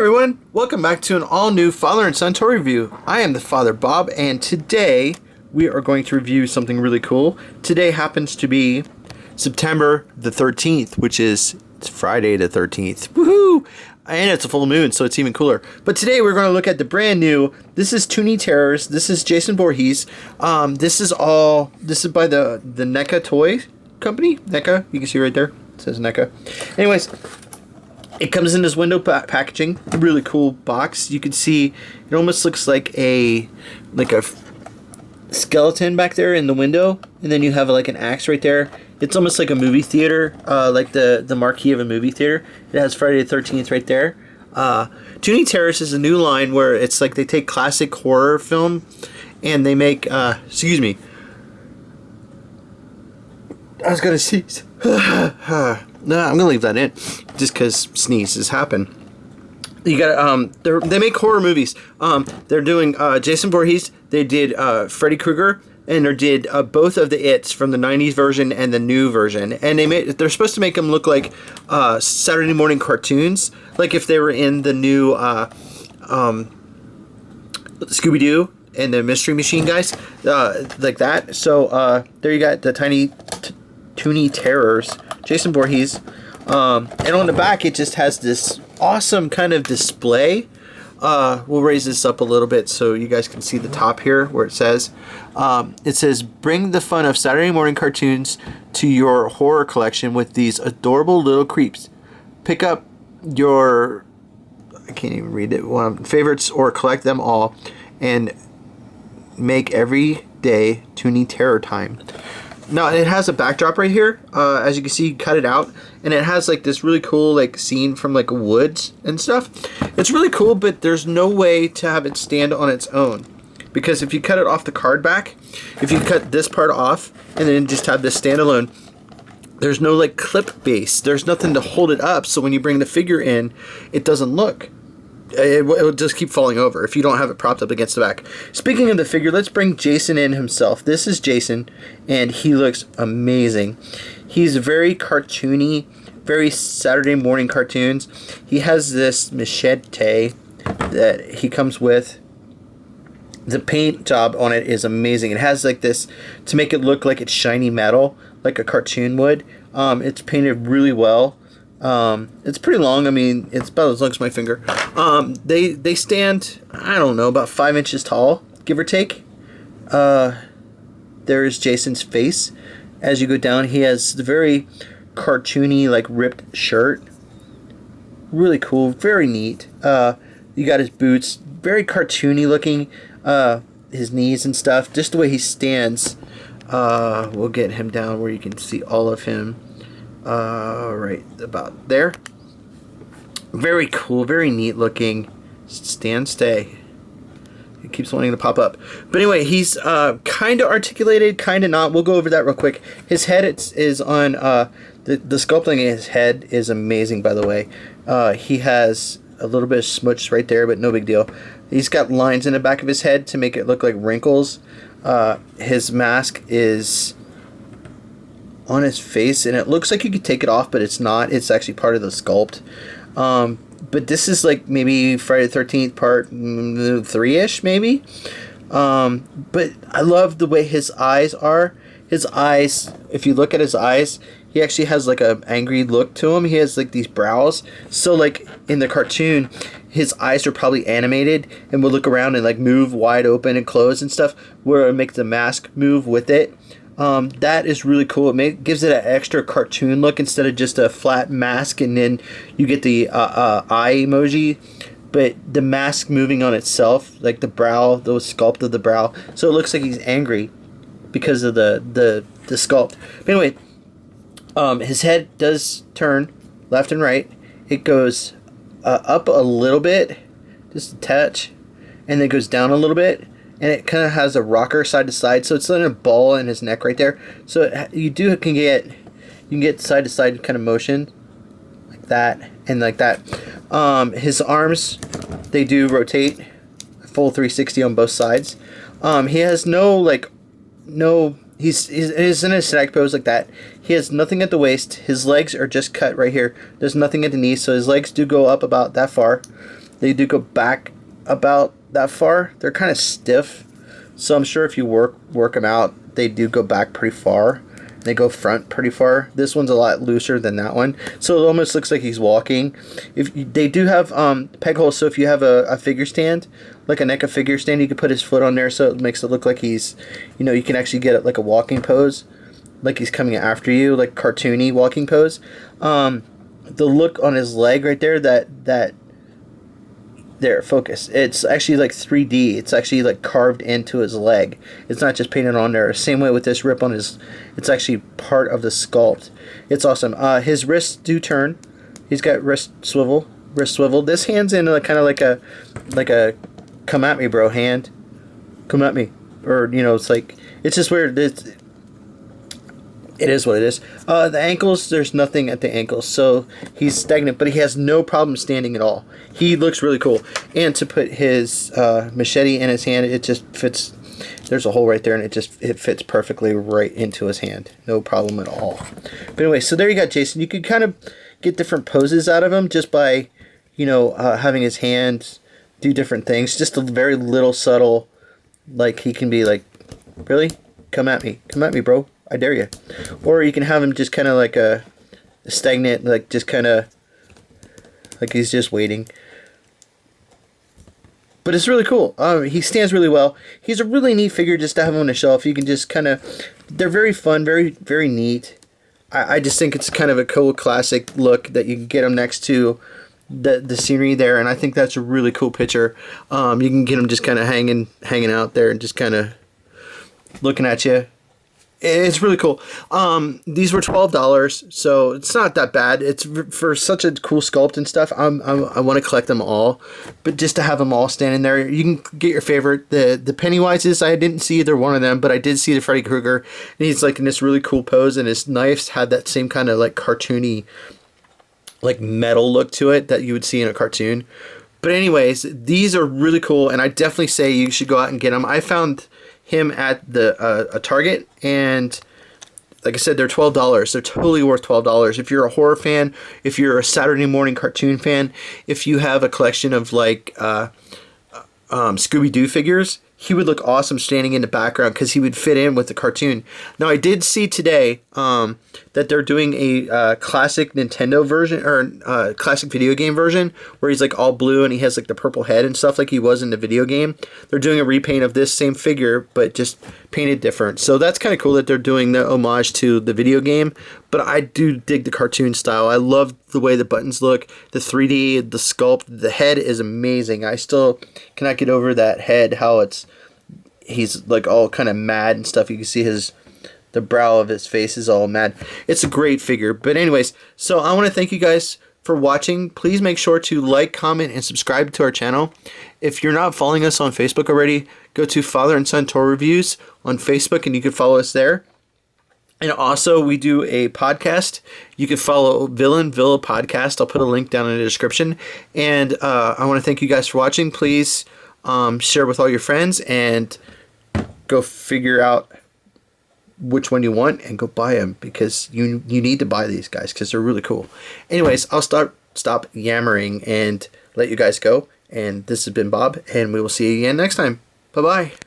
everyone, welcome back to an all-new father and son toy review. I am the father Bob, and today we are going to review something really cool. Today happens to be September the 13th, which is Friday the 13th. Woohoo! And it's a full moon, so it's even cooler. But today we're going to look at the brand new, this is Toony Terrors, this is Jason Voorhees. This is by the NECA Toys company. NECA, you can see right there, it says NECA. Anyways, it comes in this window packaging, really cool box. You can see it almost looks like a skeleton back there in the window, and then you have like an axe right there. It's almost like a movie theater, like the marquee of a movie theater. It has Friday the 13th right there. Toony Terrors is a new line where it's like they take classic horror film and they make, excuse me. I was gonna sneeze. No, I'm gonna leave that in, just because sneezes happen. You got they make horror movies. They're doing Jason Voorhees. They did Freddy Krueger, and they did both of the It's from the '90s version and the new version. And they're supposed to make them look like Saturday morning cartoons, like if they were in the new Scooby-Doo and the Mystery Machine guys, like that. So there you got the Toony Terrors, Jason Voorhees, and on the back it just has this awesome kind of display. We'll raise this up a little bit so you guys can see the top here where it says bring the fun of Saturday morning cartoons to your horror collection with these adorable little creeps. Pick up your, I can't even read it, favorites or collect them all and make every day Toony Terror time. Now it has a backdrop right here, as you can see, cut it out, and it has like this really cool like scene from like woods and stuff. It's really cool, but there's no way to have it stand on its own, because if you cut it off the card back, if you cut this part off and then just have this standalone, there's no like clip base, there's nothing to hold it up, so when you bring the figure in, it doesn't look. It will just keep falling over if you don't have it propped up against the back. Speaking of the figure, let's bring Jason in himself. This is Jason, and he looks amazing. He's very cartoony, very Saturday morning cartoons. He has this machete that he comes with. The paint job on it is amazing. It has like this to make it look like it's shiny metal, like a cartoon would. It's painted really well. It's pretty long. I mean, it's about as long as my finger. They stand, I don't know, about 5 inches tall, give or take. There's Jason's face. As you go down, he has the very cartoony, like ripped shirt. Really cool, very neat. You got his boots, very cartoony looking. His knees and stuff, just the way he stands. We'll get him down where you can see all of him. Right about there. Very cool, very neat looking. Stay. It keeps wanting to pop up. But anyway, he's kind of articulated, kind of not. We'll go over that real quick. His head is on, the sculpting of his head is amazing, by the way. He has a little bit of smudge right there, but no big deal. He's got lines in the back of his head to make it look like wrinkles. His mask is on his face, and it looks like you could take it off, but it's not. It's actually part of the sculpt. But this is like maybe Friday the 13th part 3-ish maybe. But I love the way his eyes are. His eyes, if you look at his eyes, he actually has like a angry look to him. He has like these brows. So like in the cartoon, his eyes are probably animated and will look around and like move wide open and close and stuff, where it makes the mask move with it. That is really cool. It gives it an extra cartoon look instead of just a flat mask and then you get the eye emoji, but the mask moving on itself, like the brow, the sculpt of the brow, so it looks like he's angry because of the sculpt. But anyway, his head does turn left and right. It goes up a little bit, just a touch, and then it goes down a little bit. And it kind of has a rocker side to side, so it's in a ball in his neck right there. So you can get side to side kind of motion, like that and like that. His arms, they do rotate, full 360 on both sides. He has he's in a static pose like that. He has nothing at the waist. His legs are just cut right here. There's nothing at the knees, so his legs do go up about that far. they do go back about that far. They're kind of stiff, so I'm sure if you work them out, they do go back pretty far. They go front pretty far. This one's a lot looser than that one, so it almost looks like he's walking. They do have peg holes, so if you have a figure stand, like a NECA figure stand, you can put his foot on there, so it makes it look like he's, you can actually get it like a walking pose, like he's coming after you, like cartoony walking pose. The look on his leg right there, there, focus. It's actually like 3D. It's actually like carved into his leg. It's not just painted on there. Same way with this rip on his, it's actually part of the sculpt. It's awesome. His wrists do turn. He's got wrist swivel. This hand's in kind of like a come at me, bro hand. Come at me. Or, it's just weird. It is what it is. The ankles, there's nothing at the ankles, so he's stagnant, but he has no problem standing at all. He looks really cool. And to put his machete in his hand, it just fits. There's a hole right there, and it fits perfectly right into his hand. No problem at all. But anyway, so there you got Jason. You could kind of get different poses out of him just by, having his hand do different things. Just a very little subtle, like he can be like, really? Come at me, bro. I dare you. Or you can have him just kind of like a stagnant, like just kind of like he's just waiting. But it's really cool. He stands really well. He's a really neat figure just to have him on the shelf. You can just kind of, they're very fun, very, very neat. I just think it's kind of a cool classic look that you can get him next to the scenery there, and I think that's a really cool picture. You can get him just kind of hanging out there and just kind of looking at you. It's really cool. These were $12, so it's not that bad. It's for such a cool sculpt and stuff. I want to collect them all, but just to have them all standing there, you can get your favorite. The Pennywises, I didn't see either one of them, but I did see the Freddy Krueger, and he's like in this really cool pose, and his knives had that same kind of like cartoony, like metal look to it that you would see in a cartoon. But anyways, these are really cool, and I definitely say you should go out and get them. I found him at a Target, and like I said, they're $12. They're totally worth $12. If you're a horror fan, if you're a Saturday morning cartoon fan, if you have a collection of like Scooby-Doo figures, he would look awesome standing in the background because he would fit in with the cartoon. Now, I did see today that they're doing a classic Nintendo version, or classic video game version, where he's like all blue and he has like the purple head and stuff like he was in the video game. They're doing a repaint of this same figure, but just painted different. So that's kind of cool that they're doing the homage to the video game, but I do dig the cartoon style. I love the way the buttons look, the 3D, the sculpt, the head is amazing. I still cannot get over that head, how he's like all kind of mad and stuff. You can see the brow of his face is all mad. It's a great figure. But anyways, so I want to thank you guys for watching. Please make sure to like, comment, and subscribe to our channel. If you're not following us on Facebook already, go to Father and Son Toy Reviews on Facebook, and you can follow us there. And also, we do a podcast. You can follow Villain Villa Podcast. I'll put a link down in the description. And I want to thank you guys for watching. Please share with all your friends and go figure out which one you want and go buy them, because you need to buy these guys because they're really cool. Anyways, I'll stop yammering and let you guys go. And this has been Bob, and we will see you again next time. Bye-bye.